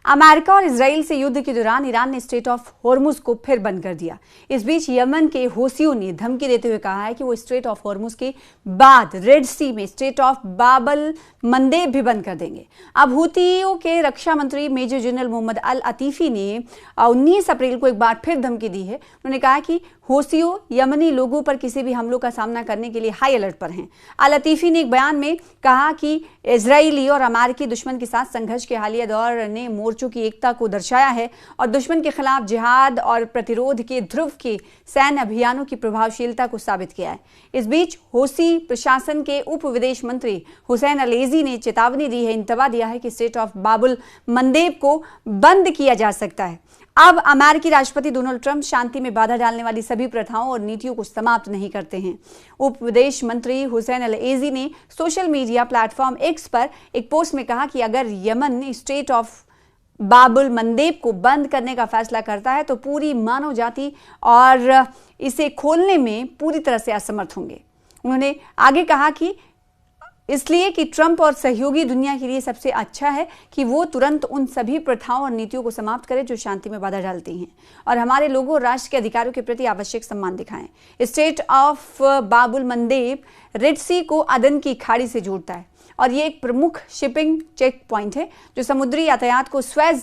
America और Israel से युद्ध के दौरान ईरान ने स्ट्रेट ऑफ हॉर्मुज को फिर बंद कर दिया। इस बीच यमन के हूथियों ने धमकी देते हुए कहा है कि वो स्ट्रेट ऑफ हॉर्मुज के बाद रेड सी में स्ट्रेट ऑफ बाबल मंदेब भी बंद कर देंगे। अब हूथियों के रक्षा मंत्री मेजर जनरल मोहम्मद अल अतीफी ने 19 अप्रैल को एक बार फिर धमकी दी है। उन्होंने कहा कि हूथियों यमनी लोगों पर किसी भी हमलों का सामना करने के लिए हाई अलर्ट पर हैं। अल अतीफी ने एक बयान में कहा कि इजरायली और अमेरिकी दुश्मन के साथ संघर्ष के हालिया दौर ने मोर्चों की एकता को दर्शाया है और दुश्मन के खिलाफ जिहाद और प्रतिरोध के ध्रुव के सैन्य अभियानों की प्रभावशीलता को साबित किया है। इस बीच हूथी प्रशासन के उप विदेश मंत्री हुसैन अल-एजी ने चेतावनी दी है, इंतबा दिया है कि स्ट्रेट ऑफ बाबुल मंदेब को बंद किया जा सकता है। अब अमेरिकी राष्ट्रपति डोनाल्ड ट्रंप शांति में बाधा डालने वाली सभी प्रथाओं और नीतियों को समाप्त नहीं करते हैं। उप विदेश मंत्री हुसैन अल-एजी ने सोशल मीडिया प्लेटफॉर्म एक्स पर एक पोस्ट में कहा कि अगर यमन स्ट्रेट ऑफ बाबुल मंदेब को बंद करने का फैसला करता है तो पूरी मानव जाति और इसे खोलने में पूरी तरह से असमर्थ होंगे। उन्होंने आगे कहा कि इसलिए कि ट्रंप और सहयोगी दुनिया के लिए सबसे अच्छा है कि वो तुरंत उन सभी प्रथाओं और नीतियों को समाप्त करें जो शांति में बाधा डालती हैं और हमारे लोगों और राष्ट्र के अधिकारों के प्रति आवश्यक सम्मान दिखाएं। स्ट्रेट ऑफ बाबुल मंदेब रेड सी को अदन की खाड़ी से जोड़ता है और ये एक प्रमुख शिपिंग चेक पॉइंट है जो समुद्री यातायात को स्वेज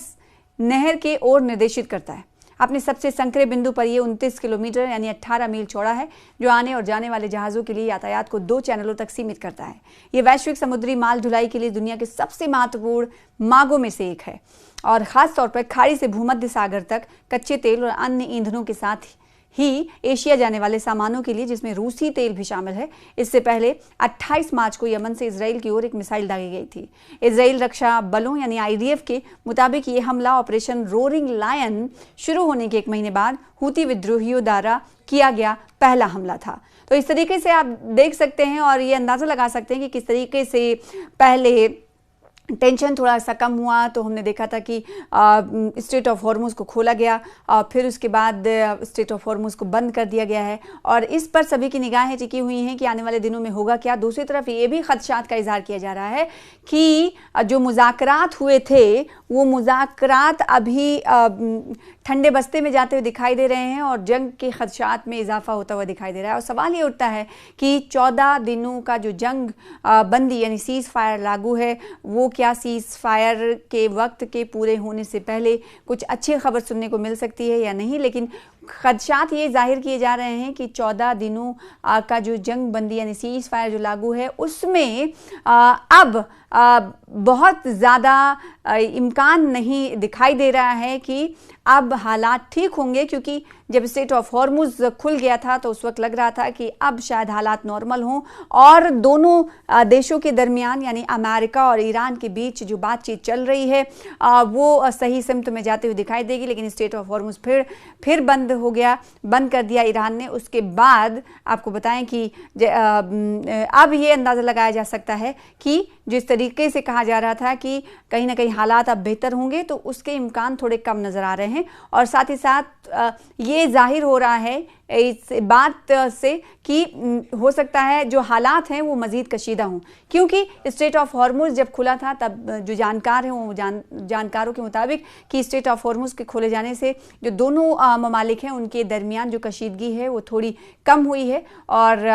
नहर के ओर निर्देशित करता है। अपने सबसे संकरे बिंदु पर यह 29 किलोमीटर यानी 18 मील चौड़ा है जो आने और जाने वाले जहाज़ों के लिए यातायात को 2 चैनलों तक सीमित करता है। ये वैश्विक समुद्री माल ढुलाई के लिए दुनिया के सबसे महत्वपूर्ण मार्गों में से एक है और ख़ास तौर पर खाड़ी से भूमध्य सागर तक कच्चे तेल और अन्य ईंधनों के साथ ही एशिया जाने वाले सामानों के लिए, जिसमें रूसी तेल भी शामिल है। इससे पहले 28 मार्च को यमन से इजराइल की ओर एक मिसाइल दागी गई थी। इजराइल रक्षा बलों यानी IDF के मुताबिक ये हमला ऑपरेशन रोरिंग लायन शुरू होने के 1 महीने बाद हूथी विद्रोहियों द्वारा किया गया पहला हमला था। तो इस तरीके से आप देख सकते हैं और ये अंदाज़ा लगा सकते हैं कि किस तरीके से पहले टेंशन थोड़ा सा कम हुआ तो हमने देखा था कि स्ट्रेट ऑफ हॉर्मुज को खोला गया और फिर उसके बाद स्ट्रेट ऑफ हॉर्मुज को बंद कर दिया गया है और इस पर सभी की निगाहें टिकी हुई हैं कि आने वाले दिनों में होगा क्या। दूसरी तरफ ये भी खदशात का इजहार किया जा रहा है कि जो मुज़ाकरात हुए थे वो मुज़ाकरात अभी ठंडे बस्ते में जाते हुए दिखाई दे रहे हैं और जंग के खदशात में इजाफा होता हुआ दिखाई दे रहा है। और सवाल ये उठता है कि 14 दिनों का जो जंग बंदी यानी सीज़ फायर लागू है वो क्या सीज़ फायर के वक्त के पूरे होने से पहले कुछ अच्छी खबर सुनने को मिल सकती है या नहीं। लेकिन खदशात ये जाहिर किए जा रहे हैं कि 14 दिनों का जो जंग बंदी यानी सीज़ फायर जो लागू है उसमें अब बहुत ज़्यादा इम्कान नहीं दिखाई दे रहा है कि अब हालात ठीक होंगे, क्योंकि जब स्ट्रेट ऑफ हॉर्मुज खुल गया था तो उस वक्त लग रहा था कि अब शायद हालात नॉर्मल हों और दोनों देशों के दरमियान यानी अमेरिका और ईरान के बीच जो बातचीत चल रही है वो सही सिमत में जाते हुए दिखाई देगी। लेकिन स्ट्रेट ऑफ हॉर्मुज फिर बंद हो गया, बंद कर दिया ईरान ने। उसके बाद आपको बताएं कि अब ये अंदाज़ा लगाया जा सकता है कि जिस तरीके से कहा जा रहा था कि कहीं ना कहीं हालात अब बेहतर होंगे तो उसके इम्कान थोड़े कम नज़र आ रहे हैं और साथ ही साथ ये जाहिर हो रहा है इस बात से कि हो सकता है जो हालात हैं वो मज़ीद कशीदा हों, क्योंकि स्ट्रेट ऑफ हॉर्मुज जब खुला था तब जो जानकार हैं वो जानकारों के मुताबिक कि स्ट्रेट ऑफ हॉर्मुज के खोले जाने से जो दोनों ममालिक हैं उनके दरमियान जो कशीदगी है वो थोड़ी कम हुई है और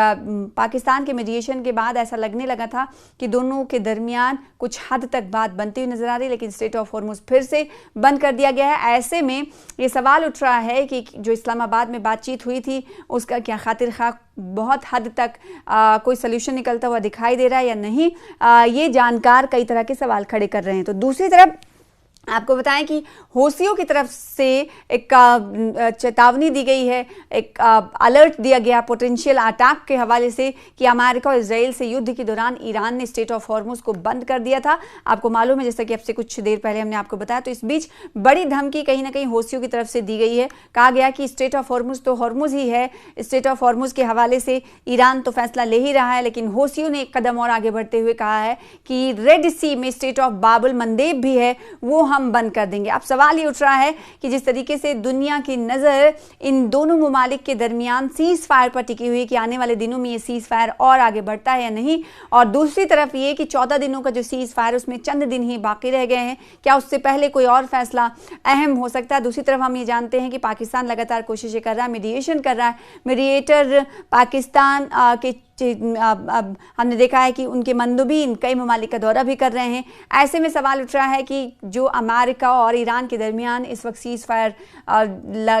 पाकिस्तान के मीडिएशन के बाद ऐसा लगने लगा था कि दोनों के दरमियान कुछ हद तक बात बनती हुई नज़र आ रही है। लेकिन स्ट्रेट ऑफ हॉर्मुज फिर से बंद कर दिया गया है। ऐसे में ये सवाल उठ रहा है कि जो इस्लामाबाद में बातचीत हुई थी उसका क्या खातिर खा बहुत हद तक कोई सल्यूशन निकलता हुआ दिखाई दे रहा है या नहीं, ये जानकार कई तरह के सवाल खड़े कर रहे हैं। तो दूसरी तरफ आपको बताएं कि हूथियों की तरफ से एक चेतावनी दी गई है, एक अलर्ट दिया गया पोटेंशियल अटैक के हवाले से कि अमेरिका और इजराइल से युद्ध के दौरान ईरान ने स्ट्रेट ऑफ हॉर्मुज को बंद कर दिया था। आपको मालूम है, जैसा कि अब से कुछ देर पहले हमने आपको बताया। तो इस बीच बड़ी धमकी कहीं ना कहीं हूथियों की तरफ से दी गई है। कहा गया कि स्ट्रेट ऑफ हॉर्मुज तो हॉर्मुज ही है, स्ट्रेट ऑफ हॉर्मुज के हवाले से ईरान तो फैसला ले ही रहा है, लेकिन हूथियों ने एक कदम और आगे बढ़ते हुए कहा है कि रेड सी में स्ट्रेट ऑफ बाबुल मंदेब भी है, वो हम हम बंद कर देंगे। अब सवाल ये उठ रहा है कि जिस तरीके से दुनिया की नज़र इन दोनों ममालिक के दरमियान सीज फायर पर टिकी हुई कि आने वाले दिनों में ये सीज फायर और आगे बढ़ता है या नहीं, और दूसरी तरफ ये कि 14 दिनों का जो सीज फायर उसमें चंद दिन ही बाकी रह गए हैं, क्या उससे पहले कोई और फैसला अहम हो सकता है। दूसरी तरफ हम ये जानते हैं कि पाकिस्तान लगातार कोशिशें कर रहा है, मीडिएशन कर रहा है। मीडिएटर पाकिस्तान के अब हमने देखा है कि उनके मंदुबीन कई ममालिक का दौरा भी कर रहे हैं। ऐसे में सवाल उठ रहा है कि जो अमेरिका और ईरान के दरमियान इस वक्त सीज फायर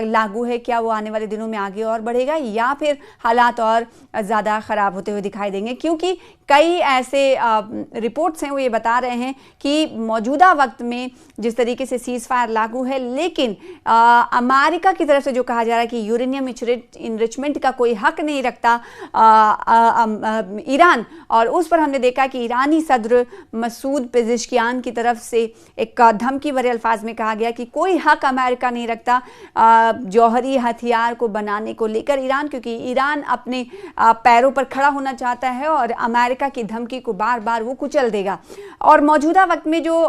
लागू है, क्या वो आने वाले दिनों में आगे और बढ़ेगा या फिर हालात और ज़्यादा ख़राब होते हुए दिखाई देंगे, क्योंकि कई ऐसे रिपोर्ट्स हैं वो ये बता रहे हैं कि मौजूदा वक्त में जिस तरीके से सीज फायर लागू है, लेकिन अमेरिका की तरफ से जो कहा जा रहा है कि यूरेनियम इनरिचमेंट का कोई हक नहीं रखता ईरान, और उस पर हमने देखा कि ईरानी सदर मसूद पेज़ेश्कियान की तरफ से एक धमकी भरे अल्फाज में कहा गया कि कोई हक अमेरिका नहीं रखता जौहरी हथियार को बनाने को लेकर ईरान, क्योंकि ईरान अपने पैरों पर खड़ा होना चाहता है और अमेरिका की धमकी को बार बार वो कुचल देगा। और मौजूदा वक्त में जो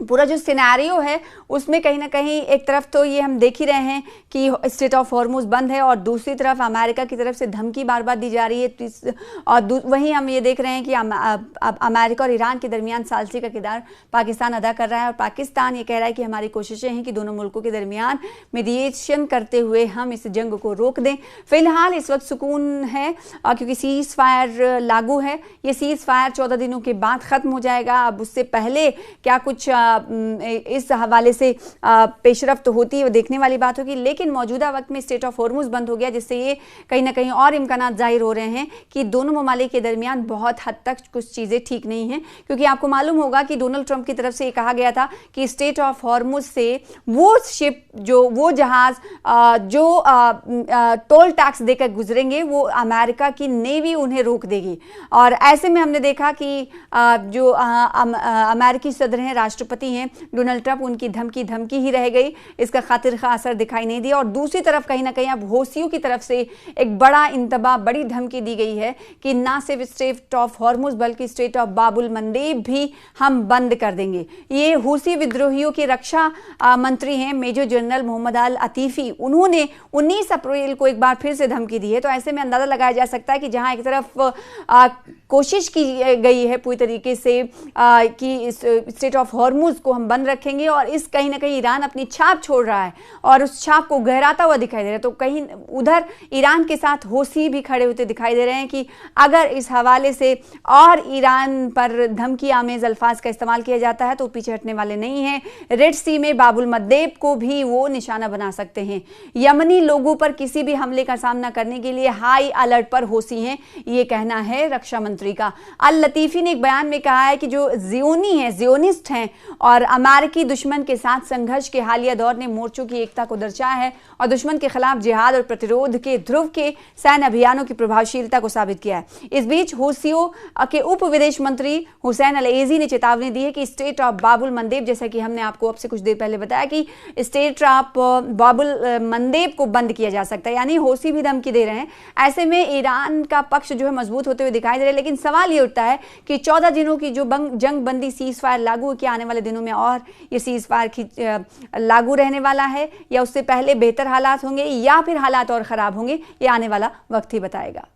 पूरा जो सिनेरियो है उसमें कहीं ना कहीं एक तरफ तो ये हम देख ही रहे हैं कि स्ट्रेट ऑफ हॉर्मुज बंद है और दूसरी तरफ अमेरिका की तरफ से धमकी बार बार दी जा रही है, और वहीं हम ये देख रहे हैं कि अमेरिका और ईरान के दरमियान सालसी का किरदार पाकिस्तान अदा कर रहा है, और पाकिस्तान ये कह रहा है कि हमारी कोशिशें हैं कि दोनों मुल्कों के दरमियान मीडिएशन करते हुए हम इस जंग को रोक दें। फिलहाल इस वक्त सुकून है क्योंकि सीज फायर लागू है। ये सीज फायर 14 दिनों के बाद ख़त्म हो जाएगा। अब उससे पहले क्या कुछ इस हवाले से पेशरफ्त होती है वो देखने वाली बात होगी, लेकिन मौजूदा वक्त में स्ट्रेट ऑफ हॉर्मुज बंद हो गया, जिससे ये कहीं ना कहीं और इम्कानात जाहिर हो रहे हैं कि दोनों ममालिक के दरमियान बहुत हद तक कुछ चीज़ें ठीक नहीं हैं। क्योंकि आपको मालूम होगा कि डोनाल्ड ट्रंप की तरफ से ये कहा गया था कि स्ट्रेट ऑफ हॉर्मुज से वो शिप वो जहाज़ जो टोल टैक्स देकर गुजरेंगे वो अमेरिका की नेवी उन्हें रोक देगी। और ऐसे में हमने देखा कि जो अमेरिकी सदर हैं, राष्ट्रपति हैं डोनाल्ड ट्रंप, उनकी धमकी ही रह गई, इसका खातिर खा असर दिखाई नहीं दिया। और दूसरी तरफ कहीं ना कहीं अब हौसियों की तरफ से एक बड़ा इंतबा, बड़ी धमकी दी गई है कि ना सिर्फ स्ट्रेट ऑफ हॉर्मुज बल्कि स्ट्रेट ऑफ बाबुल मंदेब भी हम बंद कर देंगे। ये हौसी विद्रोहियों के रक्षा मंत्री हैं मेजर जनरल मोहम्मद अल अतीफी, उन्होंने 19 अप्रैल को एक बार फिर से धमकी दी है। तो ऐसे में अंदाजा लगाया जा सकता है कि जहां एक तरफ कोशिश की गई है पूरी तरीके से कि स्ट्रेट ऑफ हॉर्मुज को हम बंद रखेंगे, और इस कहीं ना कहीं ईरान अपनी छाप छोड़ रहा है और उस छाप को गहराता हुआ दिखाई दे रहा है। तो कहीं उधर ईरान के साथ हौसी भी खड़े होते दिखाई दे रहे हैं कि अगर इस हवाले से और ईरान पर धमकी आमेज अल्फाज का इस्तेमाल किया जाता है तो पीछे हटने वाले नहीं हैं। रेड सी में बाबुल मंदेब को भी वो निशाना बना सकते हैं। यमनी लोगों पर किसी भी हमले का सामना करने के लिए हाई अलर्ट पर हौसी हैं, ये कहना है रक्षा मंत्री का। अल लतीफी ने एक बयान में कहा है कि जो जियोनिस्ट हैं और अमेरिकी दुश्मन के साथ संघर्ष के हालिया दौर ने मोर्चों की एकता को दर्शाया है और दुश्मन के खिलाफ जिहाद और प्रतिरोध के ध्रुव के सैन्य अभियानों की प्रभावशीलता को साबित किया है। इस बीच हौसियों के उप विदेश मंत्री हुसैन अल एजी ने चेतावनी दी है कि स्ट्रेट ऑफ बाबुल मंदेब, जैसा कि हमने आपको अब से कुछ देर पहले बताया कि स्ट्रेट ऑफ बाबुल मंदेब को बंद किया जा सकता है, यानी हौसी भी धमकी दे रहे हैं। ऐसे में ईरान का पक्ष जो है मजबूत होते हुए दिखाई दे रहा है, लेकिन सवाल ये उठता है कि 14 दिनों की जो जंग बंदी सीज फायर लागू किया, आने वाले दिनों में और ये सीज फायर लागू रहने वाला है या उससे पहले बेहतर हालात होंगे या फिर हालात और ख़राब होंगे, ये आने वाला वक्त ही बताएगा।